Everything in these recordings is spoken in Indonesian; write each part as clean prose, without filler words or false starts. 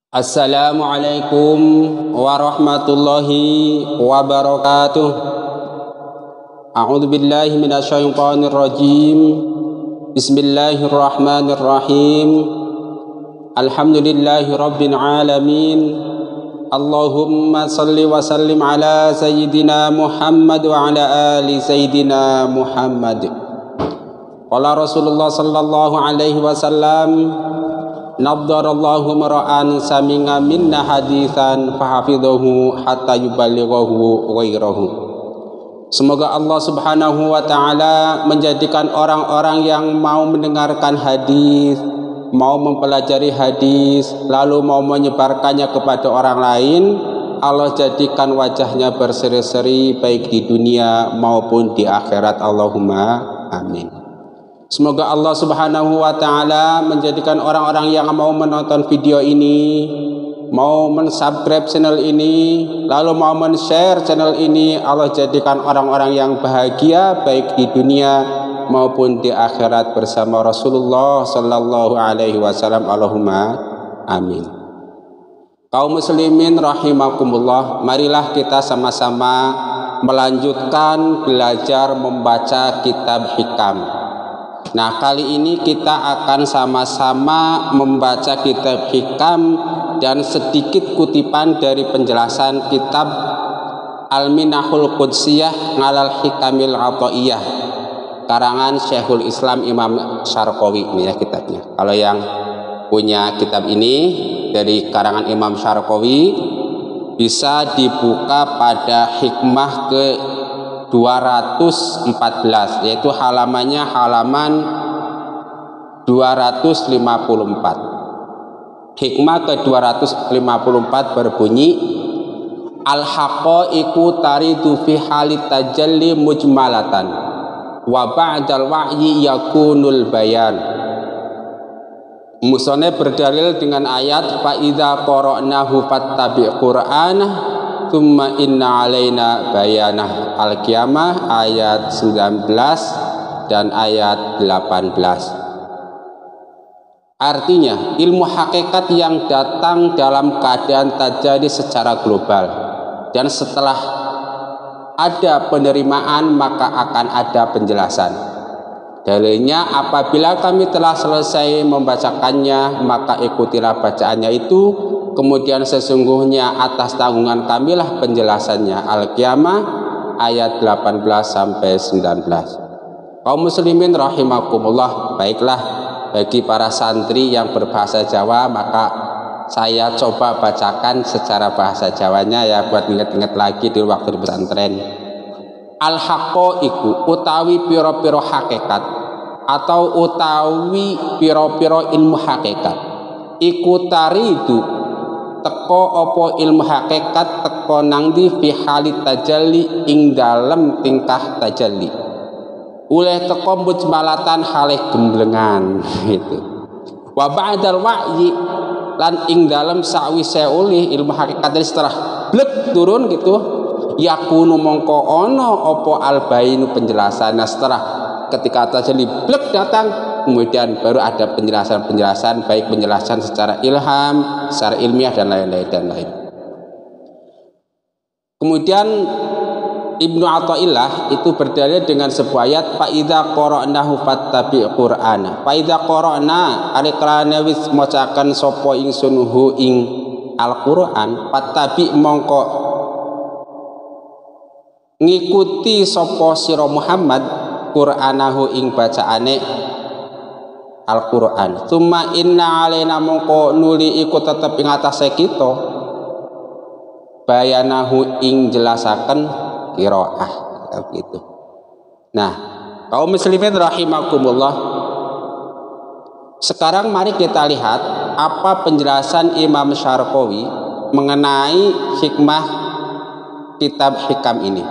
Assalamualaikum warahmatullahi wabarakatuh. A'udzu billahi minasyaitonir rajim. Bismillahirrahmanirrahim. Alhamdulillahi rabbil alamin. Allahumma salli wa sallim ala sayyidina Muhammad wa ala ali sayyidina Muhammad. Qala Rasulullah sallallahu alaihi wasallam, naddarallahu mar'an saminga minna haditsan fahafidhahu hatta yuballighahu ghairahu. Semoga Allah Subhanahu wa taala menjadikan orang-orang yang mau mendengarkan hadis, mau mempelajari hadis, lalu mau menyebarkannya kepada orang lain, Allah jadikan wajahnya berseri-seri baik di dunia maupun di akhirat. Allahumma amin. Semoga Allah Subhanahu wa taala menjadikan orang-orang yang mau menonton video ini, mau mensubscribe channel ini, lalu mau men-share channel ini, Allah jadikan orang-orang yang bahagia baik di dunia maupun di akhirat bersama Rasulullah sallallahu alaihi wasallam. Allahumma amin. Kaum muslimin rahimakumullah, marilah kita sama-sama melanjutkan belajar membaca kitab hikam. Nah, kali ini kita akan sama-sama membaca kitab hikam dan sedikit kutipan dari penjelasan kitab Al-Minahul Qudsiyah ngalal Hikamil Athaiyah karangan Syekhul Islam Imam Syarqawi. Ini ya kitabnya. Kalau yang punya kitab ini dari karangan Imam Syarqawi bisa dibuka pada hikmah ke 214, yaitu halamannya halaman 254. Hikmah ke 254 berbunyi, al-haqaiqu taridu fi halit tajalli mujmalatan wa ba'dal wa'yi yakunul bayan. Musonef berdalil dengan ayat fa idza qara'nahu fattabi' qur'anah tsumma inna alaina bayanah. Al-Qiyamah ayat 19 dan ayat 18. Artinya ilmu hakikat yang datang dalam keadaan terjadi secara global, dan setelah ada penerimaan maka akan ada penjelasan. Dalilnya, apabila kami telah selesai membacakannya maka ikutilah bacaannya itu, kemudian sesungguhnya atas tanggungan kamilah penjelasannya. Al-Qiyamah ayat 18 sampai 19. Kaum muslimin rahimakumullah, baiklah, bagi para santri yang berbahasa Jawa maka saya coba bacakan secara bahasa Jawanya ya, buat ingat-ingat lagi di waktu di pesantren. Al-haqaiqu utawi piro-piro hakikat atau utawi piro-piro ilmu hakikat iku taridu teko opo ilmu hakikat teko nangdi fi halit tajalli ing dalem tingkah tajalli oleh teko mujmalatan halih gemblengan gitu. Wa ba'dal wa'yi lan ing dalem sawise oleh ilmu hakikat setelah blek turun gitu, yakunu mongko ono opo albainu penjelasan. Nah, setelah ketika tajalli blek datang, kemudian baru ada penjelasan-penjelasan, baik penjelasan secara ilham, secara ilmiah dan lain-lain. Kemudian Ibnu Athaillah itu berdalil dengan sebuah ayat fa idza qara'nahu fattabi' qur'ana. Fa idza qara'na alikrana wis macakan sapa ingsun hu ing Al-Qur'an, fattabi' mongko ngikuti sapa sira Muhammad qur'anahu ing bacaane Al-Qur'an. Tsumma inna alaina mongko nuli iku tetep ing atase kita bayanahu ing jelasaken qiraah gitu. Nah, kaum muslimin rahimakumullah, sekarang mari kita lihat apa penjelasan Imam Syarqawi mengenai hikmah kitab hikam ini.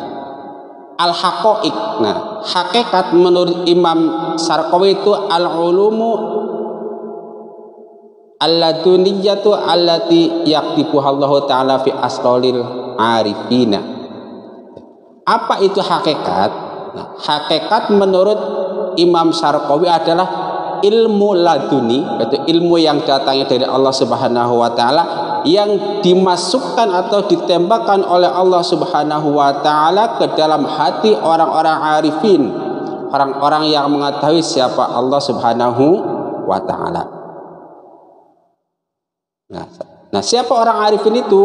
Al-haqaiq. Nah, hakikat menurut Imam Syarqawi itu al-ulumu alladuniyatu allati yaktibuha Allah Ta'ala fi asraril arifina. Apa itu hakikat? Nah, hakikat menurut Imam Syarqawi adalah ilmu laduni, yaitu ilmu yang datangnya dari Allah Subhanahu wa taala yang dimasukkan atau ditembakkan oleh Allah Subhanahu wa taala ke dalam hati orang-orang arifin, orang-orang yang mengetahui siapa Allah Subhanahu wa taala. Nah, siapa orang arifin itu?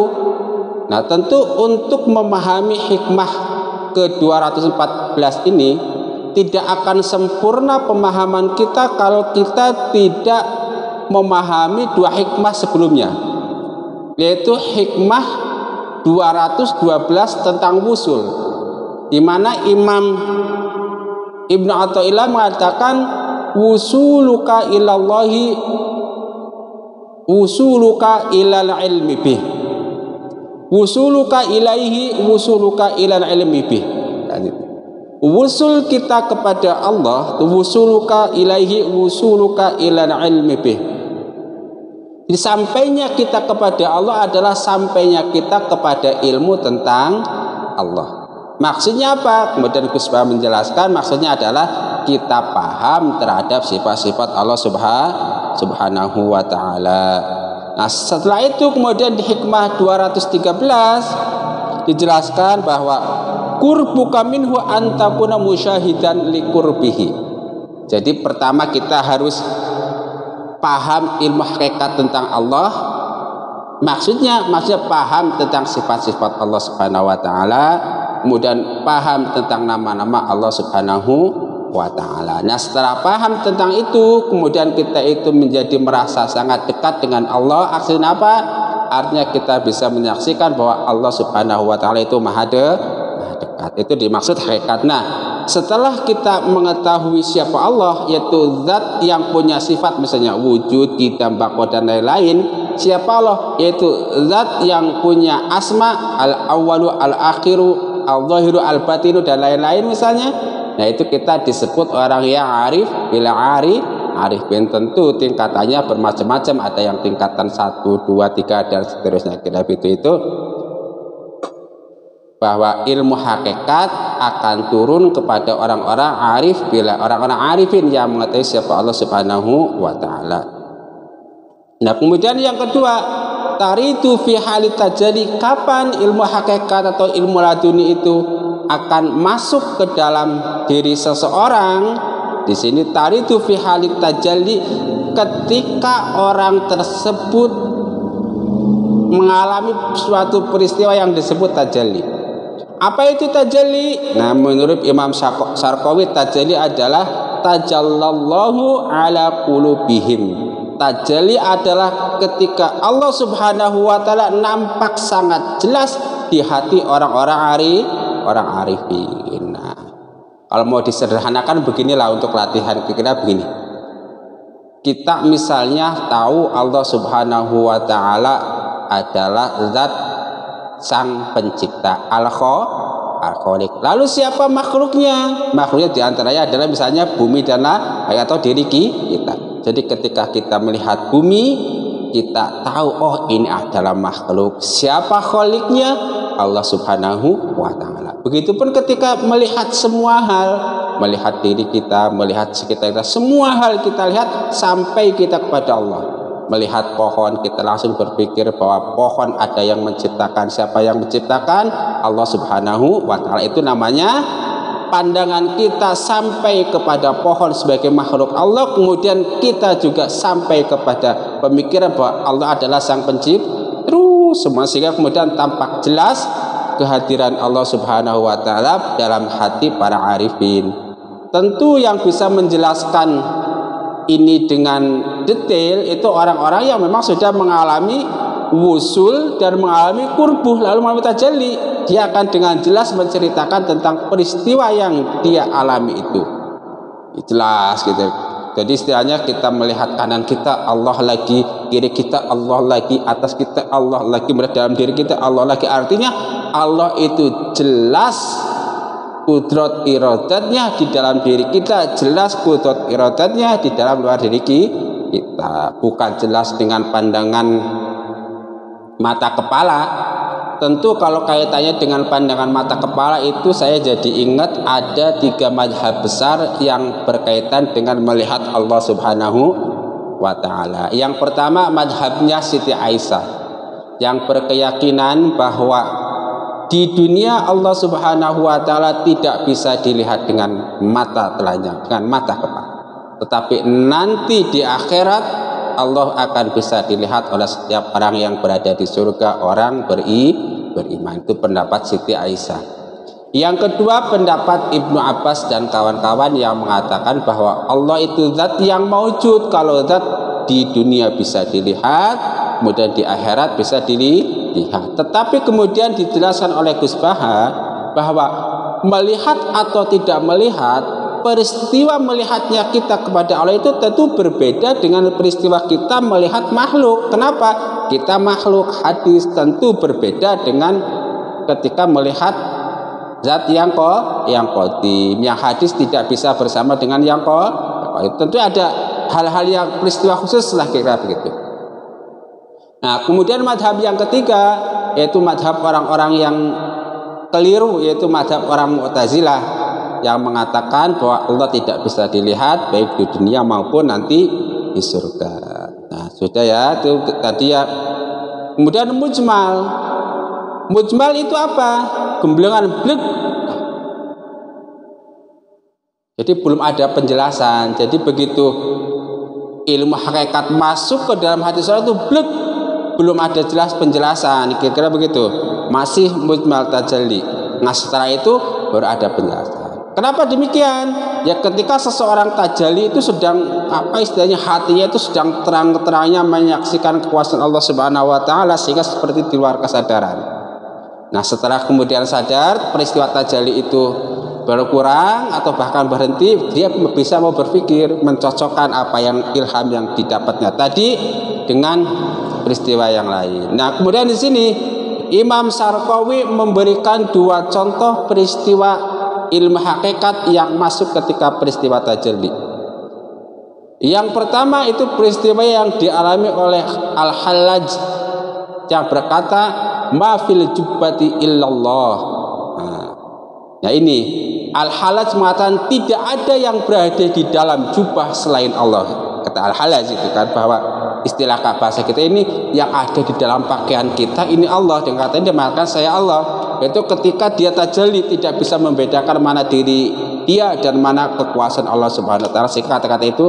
Nah, tentu untuk memahami hikmah ke-214 ini tidak akan sempurna pemahaman kita kalau kita tidak memahami dua hikmah sebelumnya, yaitu hikmah 212 tentang wusul, di mana Imam Ibnu Athaillah mengatakan wusuluka ilallahi wusuluka ilal ilmi bih, wusuluka ilaihi wusuluka ilal ilmi bih. Wusul kita kepada Allah, wusuluka ilaihi wusuluka ilal ilmi bih. Jadi sampainya kita kepada Allah adalah sampainya kita kepada ilmu tentang Allah. Maksudnya apa? Kemudian Gus Bah menjelaskan, maksudnya adalah kita paham terhadap sifat-sifat Allah Subhanahu wa taala. Nah, setelah itu kemudian di hikmah 213 dijelaskan bahwa qurbuka minhu antakuna musyahidan liqurbihi. Jadi pertama kita harus paham ilmu hakikat tentang Allah. Maksudnya paham tentang sifat-sifat Allah Subhanahu wa taala, kemudian paham tentang nama-nama Allah Subhanahu wa taala. Nah, setelah paham tentang itu, kemudian kita itu menjadi merasa sangat dekat dengan Allah. Artinya apa? Artinya kita bisa menyaksikan bahwa Allah Subhanahu wa taala itu maha dekat. Itu dimaksud hakikat. Nah, setelah kita mengetahui siapa Allah, yaitu zat yang punya sifat misalnya wujud, qidam, baqa dan lain-lain. Siapa Allah? Yaitu zat yang punya asma al-awwalu, al-akhiru, al-zahiru, al-batinu dan lain-lain misalnya. Nah, itu kita disebut orang yang arif. Bila arif bin tentu tingkatannya bermacam-macam, ada yang tingkatan 1, 2, 3 dan seterusnya. Kira itu bahwa ilmu hakikat akan turun kepada orang-orang arif bila orang-orang arifin yang mengetahui siapa Allah Subhanahu wa taala. Nah, kemudian yang kedua, taritu fi halit tajalli, kapan ilmu hakikat atau ilmu laduni itu akan masuk ke dalam diri seseorang. Di sini taritu fi halit tajalli, ketika orang tersebut mengalami suatu peristiwa yang disebut tajalli. Apa itu tajalli? Nah, menurut Imam Syarqawi, tajalli adalah tajallallahu ala qulubihim. Tajalli adalah ketika Allah Subhanahu wa taala nampak sangat jelas di hati orang-orang arifin. Nah, kalau mau disederhanakan beginilah untuk latihan kita begini. Kita misalnya tahu Allah Subhanahu wa taala adalah zat sang pencipta, al-khaliq. Lalu siapa makhluknya? Makhluknya diantaranya adalah misalnya bumi dan atau diri kita. Jadi ketika kita melihat bumi, kita tahu oh ini adalah makhluk. Siapa khaliknya? Allah Subhanahu wa taala. Begitupun ketika melihat semua hal, melihat diri kita, melihat sekitar kita, semua hal kita lihat sampai kita kepada Allah. Melihat pohon, kita langsung berpikir bahwa pohon ada yang menciptakan. Siapa yang menciptakan? Allah Subhanahu wa taala. Itu namanya pandangan kita sampai kepada pohon sebagai makhluk Allah. Kemudian kita juga sampai kepada pemikiran bahwa Allah adalah sang pencipta. Terus semua, sehingga kemudian tampak jelas kehadiran Allah Subhanahu wa taala dalam hati para arifin. Tentu yang bisa menjelaskan ini dengan detail itu orang-orang yang memang sudah mengalami wusul dan mengalami qurbuh lalu mengalami tajalli. Dia akan dengan jelas menceritakan tentang peristiwa yang dia alami itu. Jelas gitu. Jadi istilahnya kita melihat kanan kita Allah lagi, kiri kita Allah lagi, atas kita Allah lagi, dalam diri kita Allah lagi. Artinya Allah itu jelas kudrat iradatnya di dalam diri kita, jelas kudrat iradatnya di dalam luar diri kita. Bukan jelas dengan pandangan mata kepala. Tentu kalau kaitannya dengan pandangan mata kepala itu saya jadi ingat ada 3 mazhab besar yang berkaitan dengan melihat Allah Subhanahu wa ta'ala. Yang pertama mazhabnya Siti Aisyah. yang berkeyakinan bahwa di dunia Allah Subhanahu wa taala tidak bisa dilihat dengan mata telanjang, dengan mata kepala. Tetapi nanti di akhirat Allah akan bisa dilihat oleh setiap orang yang berada di surga, orang beriman. Itu pendapat Siti Aisyah. Yang kedua pendapat Ibnu Abbas dan kawan-kawan yang mengatakan bahwa Allah itu zat yang maujud. Kalau zat di dunia bisa dilihat, kemudian di akhirat bisa dilihat. Tetapi kemudian dijelaskan oleh Gus Baha bahwa melihat atau tidak melihat, peristiwa melihatnya kita kepada Allah itu tentu berbeda dengan peristiwa kita melihat makhluk. Kenapa? Kita makhluk, hadis tentu berbeda dengan ketika melihat zat yang qadim. Yang hadis tidak bisa bersama dengan yang qadim. Tentu ada hal-hal yang peristiwa khusus lah kira begitu. Nah, kemudian madhab yang ketiga yaitu madhab orang-orang yang keliru, yaitu madhab orang Mu'tazilah yang mengatakan bahwa Allah tidak bisa dilihat baik di dunia maupun nanti di surga. Nah, sudah ya, itu tadi ya. Kemudian mujmal. Mujmal itu apa? Gemblengan blek. Jadi belum ada penjelasan. Jadi begitu ilmu hakikat masuk ke dalam hati seorang itu blek, belum ada jelas penjelasan. Kira-kira begitu. Masih mujmal tajalli. Nah, setelah itu baru ada penjelasan. Kenapa demikian? Ya ketika seseorang tajalli itu sedang apa istilahnya, hatinya itu sedang terang-terangnya menyaksikan kekuasaan Allah Subhanahu wa taala sehingga seperti di luar kesadaran. Nah, setelah kemudian sadar peristiwa tajalli itu berkurang atau bahkan berhenti, dia bisa mau berpikir mencocokkan apa yang ilham yang didapatnya tadi dengan peristiwa yang lain. Nah, kemudian di sini Imam Syarqawi memberikan dua contoh peristiwa ilmu hakikat yang masuk ketika peristiwa tajalli. Yang pertama itu peristiwa yang dialami oleh Al-Hallaj yang berkata ma fil jubbati illallah. Nah ini Al-Hallaj mengatakan tidak ada yang berada di dalam jubah selain Allah. Kata Al-Hallaj itu kan bahwa istilah bahasa kita ini yang ada di dalam pakaian kita ini Allah, dan katanya dia mengatakan saya Allah. Itu ketika dia tajalli tidak bisa membedakan mana diri dia dan mana kekuasaan Allah Subhanahu wa taala, sehingga kata-kata itu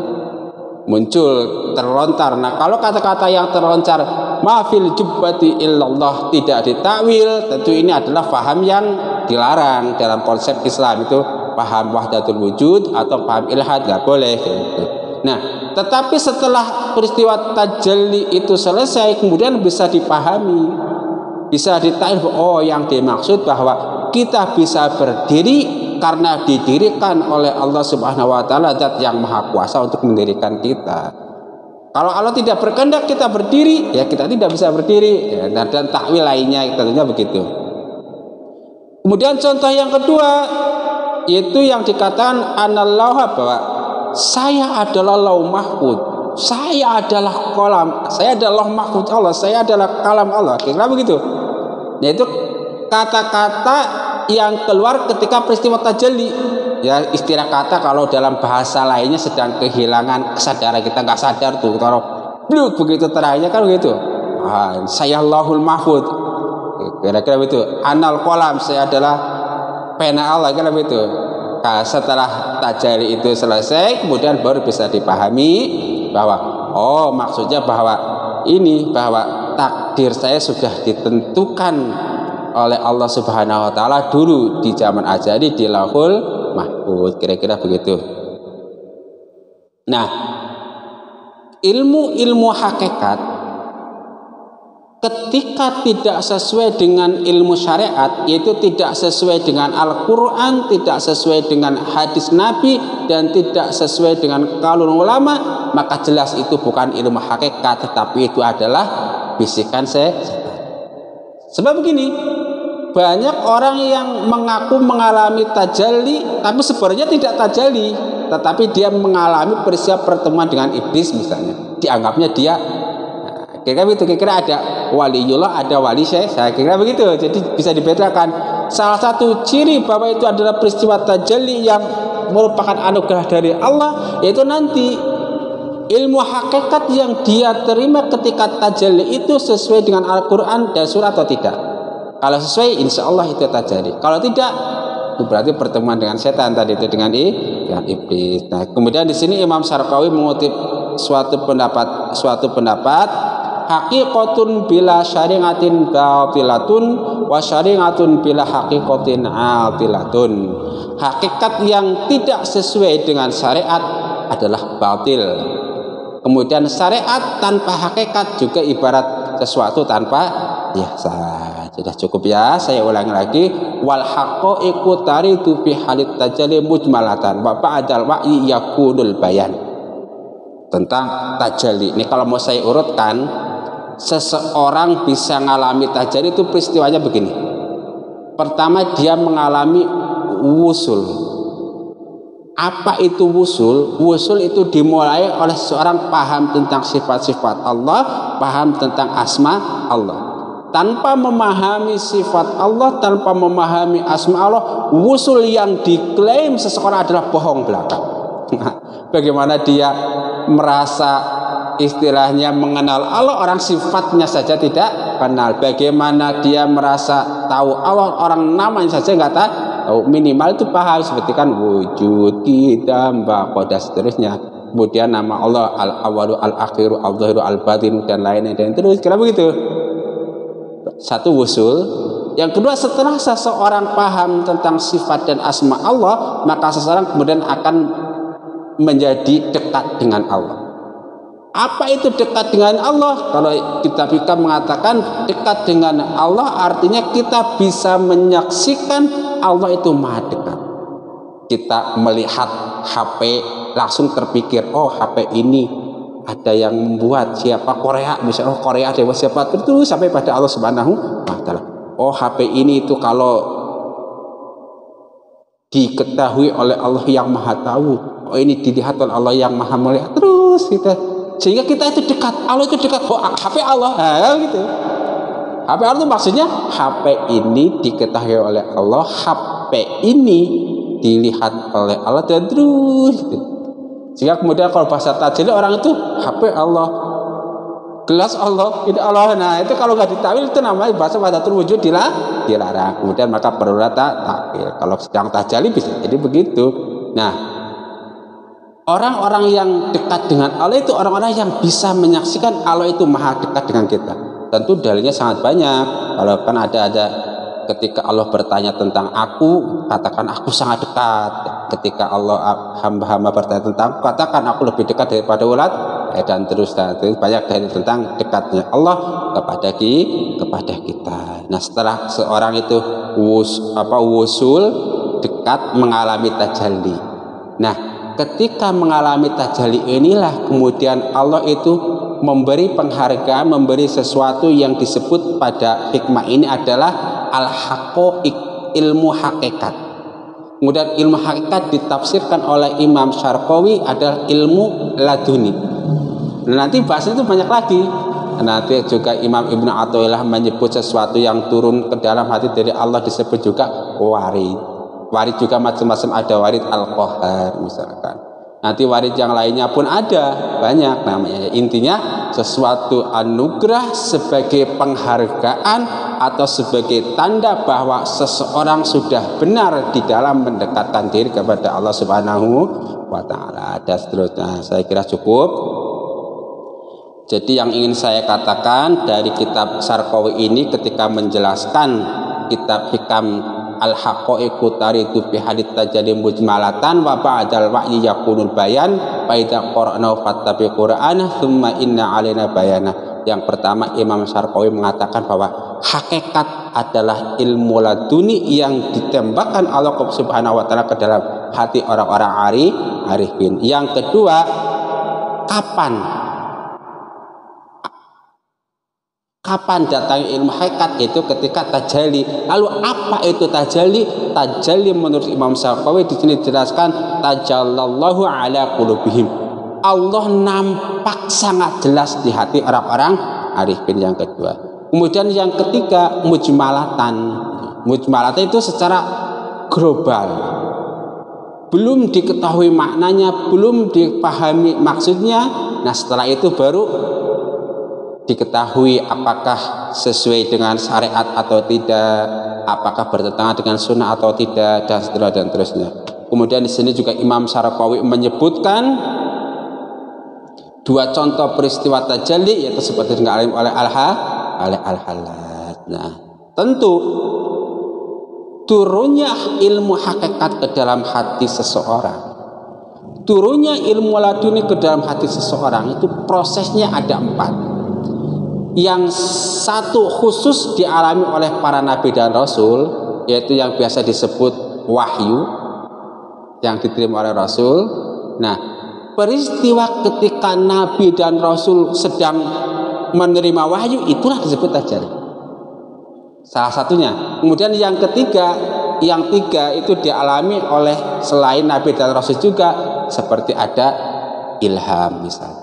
muncul, terlontar. Nah, kalau kata-kata yang terlontar mafil jubbati illallah tidak ditakwil, tentu ini adalah paham yang dilarang dalam konsep Islam. Itu paham wahdatul wujud atau paham ilhad, nggak boleh gitu. Nah, tetapi setelah peristiwa tajalli itu selesai, kemudian bisa dipahami, bisa ditakwil. Oh, yang dimaksud bahwa kita bisa berdiri karena didirikan oleh Allah Subhanahu wa taala, zat yang maha kuasa untuk mendirikan kita. Kalau Allah tidak berkehendak kita berdiri, ya kita tidak bisa berdiri. Ya, dan takwil lainnya tentunya begitu. Kemudian contoh yang kedua yaitu yang dikatakan anallaha, bahwa saya adalah lauh mahfuz, saya adalah qalam, saya adalah mahfuz Allah, saya adalah kalam Allah. Kira-kira begitu. Yaitu kata-kata yang keluar ketika peristiwa tajalli. Ya, istilah kata kalau dalam bahasa lainnya sedang kehilangan kesadaran, kita nggak sadar tuh kalau bluk begitu terangnya kan begitu. Saya Allahul Mahfud, kira-kira begitu. Anal qalam, saya adalah pena Allah, kira begitu. Nah, setelah tajalli itu selesai, kemudian baru bisa dipahami bahwa oh maksudnya bahwa ini, bahwa takdir saya sudah ditentukan oleh Allah Subhanahu wa taala dulu di zaman azali di Lauhul Mahfuz, kira-kira begitu. Nah, ilmu hakikat ketika tidak sesuai dengan ilmu syariat, yaitu tidak sesuai dengan Al-Quran, tidak sesuai dengan hadis Nabi, dan tidak sesuai dengan qaulul ulama, maka jelas itu bukan ilmu hakikat, tetapi itu adalah bisikan setan. Sebab begini, banyak orang yang mengaku mengalami tajalli, tapi sebenarnya tidak tajalli, tetapi dia mengalami peristiwa pertemuan dengan iblis misalnya. Dianggapnya dia, kira-kira begitu. Kira-kira ada waliullah, ada wali saya kira begitu. Jadi bisa dibedakan. Salah satu ciri bahwa itu adalah peristiwa tajalli yang merupakan anugerah dari Allah, yaitu nanti ilmu hakikat yang dia terima ketika tajalli itu sesuai dengan Al-Quran dan surah atau tidak? Kalau sesuai, insya Allah itu tajalli. Kalau tidak, itu berarti pertemuan dengan setan tadi itu dengan iblis. Nah, kemudian di sini Imam Syarqawi mengutip suatu pendapat haqiqatun bila syari'atin batilatun wa syari'atun bila haqiqatin atilatun. Hakikat yang tidak sesuai dengan syariat adalah batil. Kemudian syariat tanpa hakikat juga ibarat sesuatu tanpa sah. Sudah cukup ya, saya ulangi lagi. Wal haqqaiqu taridu fi halit tajalli mujmalatan wa ba'dal wa'yi yakunul bayan. Tentang tajalli. Ini kalau mau saya urutkan, seseorang bisa mengalami tajalli itu peristiwanya begini. Pertama, dia mengalami wusul. Apa itu wusul? Wusul itu dimulai oleh seorang paham tentang sifat-sifat Allah, paham tentang asma Allah. Tanpa memahami sifat Allah, tanpa memahami asma Allah, wusul yang diklaim seseorang adalah bohong belaka. Bagaimana dia merasa istilahnya mengenal Allah, orang sifatnya saja tidak kenal. Bagaimana dia merasa tahu Allah, orang namanya saja nggak tahu. Minimal itu paham, seperti kan wujud, qidam, baqa dan seterusnya. Kemudian nama Allah al-awwalu, al-akhiru, al-zahiru, al-batin dan lainnya dan terus kira begitu. Satu wusul. Yang kedua, setelah seseorang paham tentang sifat dan asma Allah, maka seseorang kemudian akan menjadi dekat dengan Allah. Apa itu dekat dengan Allah? Kalau kita mengatakan dekat dengan Allah artinya kita bisa menyaksikan Allah itu maha dekat. Kita melihat HP langsung terpikir, oh HP ini ada yang membuat siapa, Korea misalnya, Korea dewa siapa, terus sampai pada Allah Subhanahu wa taala. Oh HP ini itu kalau diketahui oleh Allah yang maha tahu, oh ini dilihat oleh Allah yang maha melihat, terus kita sehingga kita itu dekat, Allah itu dekat. Oh HP Allah, gitu. HP Allah itu maksudnya HP ini diketahui oleh Allah, HP ini dilihat oleh Allah dan terus gitu. Sehingga kemudian kalau bahasa tajalli orang itu HP Allah, gelas Allah, ini Allah. Nah itu kalau nggak ditawil itu namanya bahasa wahdatul wujud dilarang. Kemudian maka perlu takwil. Kalau sedang tajalli bisa jadi begitu. Nah, orang-orang yang dekat dengan Allah itu orang-orang yang bisa menyaksikan Allah itu maha dekat dengan kita. Tentu dalilnya sangat banyak. Kalau kan ada ketika Allah bertanya tentang aku, katakan aku sangat dekat. Ketika Allah hamba-hamba bertanya tentang aku, katakan aku lebih dekat daripada ulat. Dan terus banyak dalil tentang dekatnya Allah kepada kita. Nah setelah seorang itu wusul dekat mengalami tajalli. Nah ketika mengalami tajalli inilah kemudian Allah itu memberi penghargaan, memberi sesuatu yang disebut pada hikmah ini adalah al-haqqaiq, ilmu hakikat. Kemudian ilmu hakikat ditafsirkan oleh Imam Syarqawi adalah ilmu laduni. Nanti bahasnya itu banyak lagi. Nanti juga Imam Ibnu Athaillah menyebut sesuatu yang turun ke dalam hati dari Allah disebut juga warid. Warid juga macam-macam, ada warid al-qahar misalkan. Nanti warid yang lainnya pun ada banyak namanya. Intinya sesuatu anugerah sebagai penghargaan atau sebagai tanda bahwa seseorang sudah benar di dalam mendekatkan diri kepada Allah Subhanahu wa taala. Dan seterusnya saya kira cukup. Jadi yang ingin saya katakan dari kitab Syarqawi ini ketika menjelaskan kitab Hikam al-haqqaiqu taridu fi hadits tajalli mujmalatan wa ba'dal wa'yi yakunul bayan fa idza qara'na fattabi qur'ana tsumma inna 'alaina bayana. Yang pertama Imam Syarqawi mengatakan bahwa hakikat adalah ilmu laduni yang ditembakkan Allah Subhanahu wa taala ke dalam hati orang-orang arifin. Yang kedua, kapan datang ilmu hakikat? Itu ketika tajalli. Lalu apa itu tajalli? Tajalli menurut Imam Syarqawi di sini dijelaskan tajallallahu ala qulubihim. Allah nampak sangat jelas di hati orang-orang arifin. Yang kedua. Kemudian yang ketiga mujmalatan. Mujmalatan itu secara global. belum diketahui maknanya, belum dipahami maksudnya. Nah setelah itu baru diketahui apakah sesuai dengan syariat atau tidak, apakah bertentangan dengan sunnah atau tidak, dan seterusnya dan terusnya. Kemudian di sini juga Imam Syaraqawi menyebutkan dua contoh peristiwa tajalli, yaitu seperti dialami oleh Al-Hallaj. Nah, tentu turunnya ilmu hakikat ke dalam hati seseorang, turunnya ilmu laduni ke dalam hati seseorang itu prosesnya ada 4. Yang satu khusus dialami oleh para nabi dan rasul, yaitu yang biasa disebut wahyu yang diterima oleh rasul. Nah, peristiwa ketika nabi dan rasul sedang menerima wahyu itulah disebut tajalli. Salah satunya. Kemudian yang ketiga, yang tiga itu dialami oleh selain nabi dan rasul juga, seperti ada ilham misalnya.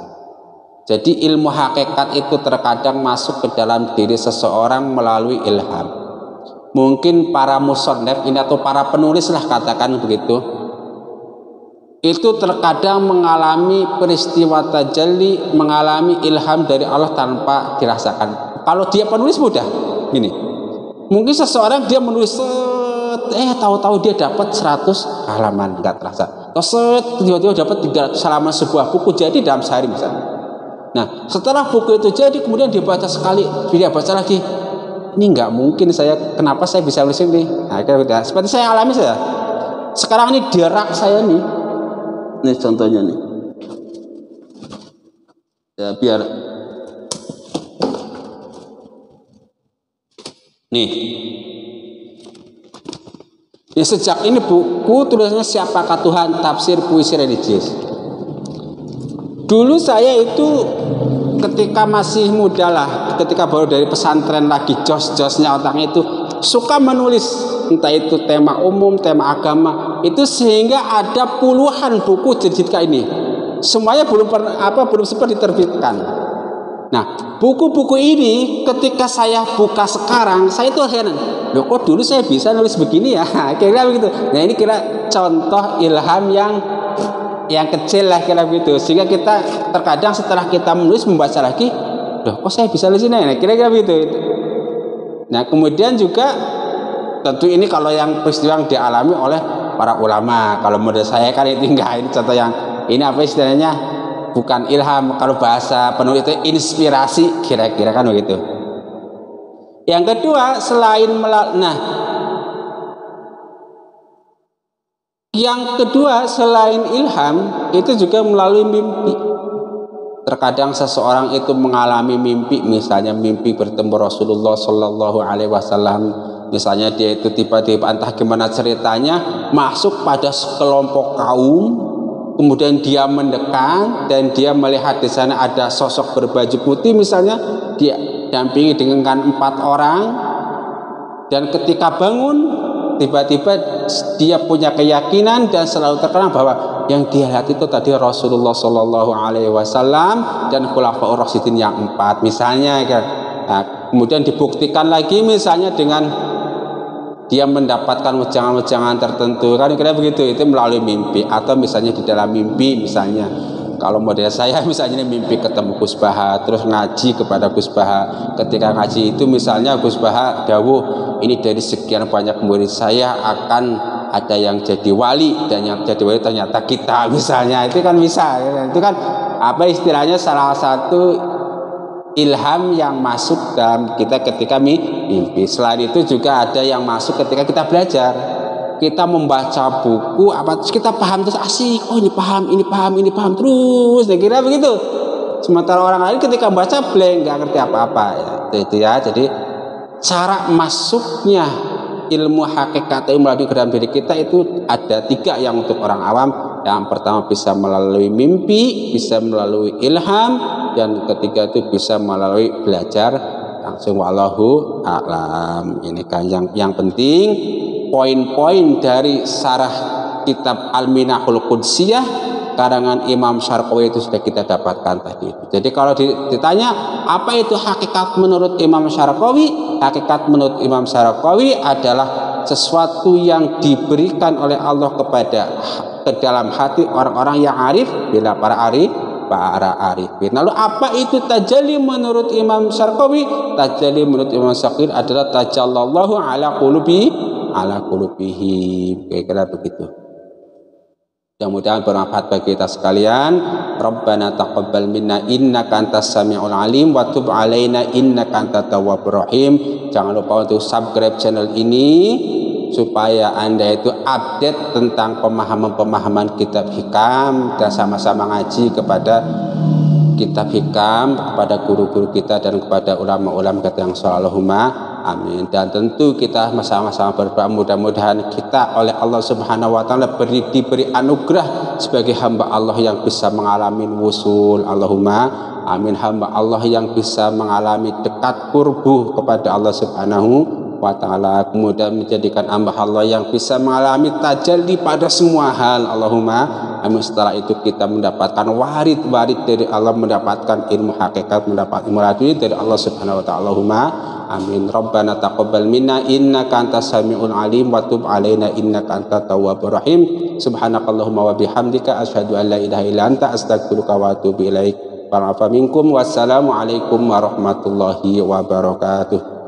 Jadi ilmu hakikat itu terkadang masuk ke dalam diri seseorang melalui ilham. Mungkin para musannif ini atau para penulis lah katakan begitu, itu terkadang mengalami peristiwa tajalli, mengalami ilham dari Allah tanpa dirasakan. Kalau dia penulis mudah gini, mungkin seseorang dia menulis tahu-tahu dia dapat 100 halaman nggak terasa, tiba-tiba dapat 300 halaman sebuah buku jadi dalam sehari misalnya. Nah setelah buku itu jadi kemudian dia baca sekali, dia baca lagi, ini nggak mungkin saya, kenapa saya bisa nulis ini? Nah kira-kira seperti saya alami saya sekarang ini di rak saya nih, ini contohnya nih ya, biar nih ya, sejak ini buku tulisannya Siapakah Tuhan, Tafsir Puisi Religius. Dulu saya itu ketika masih muda lah, ketika baru dari pesantren lagi jos-josnya otaknya itu suka menulis, entah itu tema umum, tema agama itu, sehingga ada puluhan buku jilid kayak ini, semuanya belum sempat diterbitkan. Nah buku-buku ini ketika saya buka sekarang, saya itu heran, loh kok dulu saya bisa nulis begini ya, kira-kira begitu. Nah ini kira contoh ilham yang kecil lah kira begitu, sehingga kita terkadang setelah kita menulis membaca lagi, loh kok saya bisa nulis ini, nah, kira-kira begitu. Nah kemudian juga tentu ini kalau yang peristiwa yang dialami oleh para ulama. Kalau menurut saya kan itu enggak, ini contoh yang ini apa istilahnya, bukan ilham, kalau bahasa penulis itu inspirasi kira-kira kan begitu. Yang kedua selain yang kedua selain ilham itu juga melalui mimpi. Terkadang seseorang itu mengalami mimpi, misalnya mimpi bertemu Rasulullah Shallallahu Alaihi Wasallam. Misalnya dia itu tiba-tiba entah gimana ceritanya masuk pada sekelompok kaum, kemudian dia mendekat dan dia melihat di sana ada sosok berbaju putih, misalnya dia dampingi dengan 4 orang, dan ketika bangun tiba-tiba dia punya keyakinan dan selalu terkenang bahwa yang dia lihat itu tadi Rasulullah Shallallahu Alaihi Wasallam dan Khulafaur Rasyidin yang 4 misalnya. Nah, kemudian dibuktikan lagi misalnya dengan dia mendapatkan wejangan-wejangan tertentu, kan kira begitu, itu melalui mimpi. Atau misalnya di dalam mimpi, misalnya kalau model saya misalnya mimpi ketemu Gus Baha, terus ngaji kepada Gus Baha. Ketika ngaji itu misalnya Gus Baha dawuh, ini dari sekian banyak murid saya akan ada yang jadi wali, dan yang jadi wali ternyata kita misalnya. Itu kan bisa, itu kan apa istilahnya, salah satu ilham yang masuk dalam kita ketika mimpi. Selain itu juga ada yang masuk ketika kita belajar, kita membaca buku kita paham terus asik, oh ini paham terus, saya kira begitu. Sementara orang lain ketika baca blank, nggak ngerti apa-apa ya. Itu ya. Jadi cara masuknya ilmu hakikat melalui ke dalam diri kita itu ada 3 yang untuk orang awam. Yang pertama bisa melalui mimpi, bisa melalui ilham, dan ketiga itu bisa melalui belajar langsung. Wallahu a'lam. Ini kan yang penting poin-poin dari syarah kitab Al-Minahul Qudsiyah karangan Imam Syaraqawi itu sudah kita dapatkan tadi. Jadi kalau ditanya apa itu hakikat menurut Imam Syaraqawi, hakikat menurut Imam Syaraqawi adalah sesuatu yang diberikan oleh Allah kepada ke dalam hati orang-orang yang arif bila para arifin. Lalu apa itu tajalli menurut Imam Syarqawi? Tajalli menurut Imam Syarqawi adalah tajallallahu ala qulubihim. Kira-kira begitu. Mudah-mudahan bermanfaat bagi kita sekalian. Rabbana taqabbal minna innaka antas samiul alim wa tub alaina innaka antat tawwabur rahim. Jangan lupa untuk subscribe channel ini supaya Anda itu update tentang pemahaman-pemahaman kitab hikam. Kita sama-sama ngaji kepada kitab hikam, kepada guru-guru kita dan kepada ulama-ulama kita yang saleh. Allahumma amin. Dan tentu kita sama-sama berdoa mudah-mudahan kita oleh Allah Subhanahu wa taala diberi anugerah sebagai hamba Allah yang bisa mengalami wusul. Allahumma amin. Hamba Allah yang bisa mengalami dekat qurbu kepada Allah Subhanahu wa ta'ala, kemudian menjadikan hamba Allah yang bisa mengalami tajalli pada semua hal. Allahumma amin. Setelah itu kita mendapatkan warid dari Allah, mendapatkan ilmu hakikat, mendapat ilmu laduni dari Allah Subhanahu wa ta'ala. Allahumma amin. Rabbana taqabbal minna innaka antas samiul alim wa tub alaina innaka antat tawwabur rahim. Subhanakallahumma wa bihamdika asyhadu an la ilaha illa anta astaghfiruka wa atubu ilaik. Wa afa minkum. Wassalamu alaikum warahmatullahi wabarakatuh.